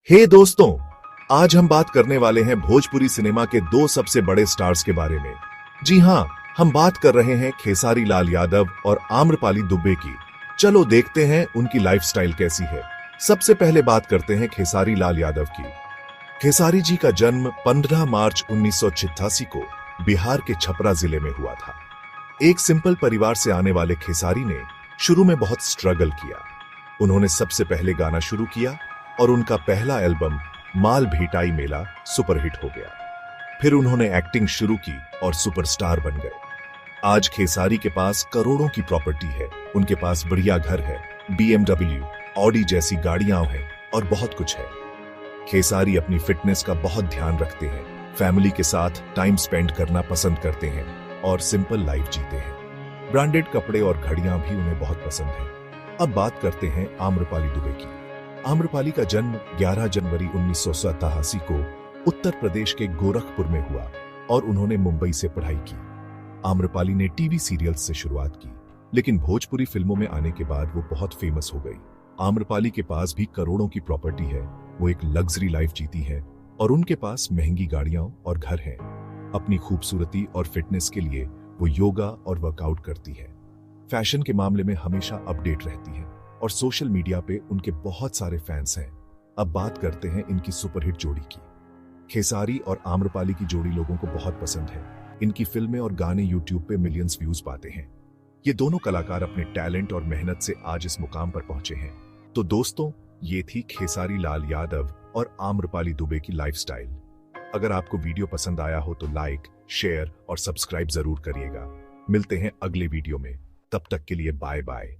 हे दोस्तों, आज हम बात करने वाले हैं भोजपुरी सिनेमा के दो सबसे बड़े स्टार्स के बारे में। जी हां, हम बात कर रहे हैं खेसारी लाल यादव और आम्रपाली दुबे की। चलो देखते हैं उनकी लाइफस्टाइल कैसी है। सबसे पहले बात करते हैं खेसारी लाल यादव की। खेसारी जी का जन्म 15 मार्च 1988 को बिहार के छपरा जिले में हुआ था। एक सिंपल परिवार से आने वाले खेसारी ने शुरू में बहुत स्ट्रगल किया। उन्होंने सबसे पहले गाना शुरू किया और उनका पहला एल्बम माल भेटाई मेला सुपरहिट हो गया। फिर उन्होंने एक्टिंग शुरू की और सुपरस्टार बन गए। आज खेसारी के पास करोड़ों की प्रॉपर्टी है, उनके पास बढ़िया घर है, BMW, ऑडी जैसी गाड़ियां हैं और बहुत कुछ है। खेसारी अपनी फिटनेस का बहुत ध्यान रखते हैं, फैमिली के साथ टाइम स्पेंड करना पसंद करते हैं और सिंपल लाइफ जीते हैं। ब्रांडेड कपड़े और घड़ियां भी उन्हें बहुत पसंद है। अब बात करते हैं आम्रपाली दुबे की। आम्रपाली का जन्म 11 जनवरी 1987 को उत्तर प्रदेश के गोरखपुर में हुआ और उन्होंने मुंबई से पढ़ाई की। आम्रपाली ने टीवी सीरियल्स से शुरुआत की, लेकिन भोजपुरी फिल्मों में आने के बाद वो बहुत फेमस हो गई। आम्रपाली के पास भी करोड़ों की प्रॉपर्टी है, वो एक लग्जरी लाइफ जीती है और उनके पास महंगी गाड़ियां और घर हैं। अपनी खूबसूरती और फिटनेस के लिए वो योगा और वर्कआउट करती है। फैशन के मामले में हमेशा अपडेट रहती है और सोशल मीडिया पे उनके बहुत सारे फैंस हैं। अब बात करते हैं इनकी सुपरहिट जोड़ी की। खेसारी और आम्रपाली की जोड़ी लोगों को बहुत पसंद है। इनकी फिल्में और गाने यूट्यूब पे मिलियंस व्यूज पाते हैं। ये दोनों कलाकार अपने टैलेंट और मेहनत से आज इस मुकाम पर पहुंचे हैं। तो दोस्तों, ये थी खेसारी लाल यादव और आम्रपाली दुबे की लाइफस्टाइल। अगर आपको वीडियो पसंद आया हो तो लाइक, शेयर और सब्सक्राइब जरूर करिएगा। मिलते हैं अगले वीडियो में, तब तक के लिए बाय बाय।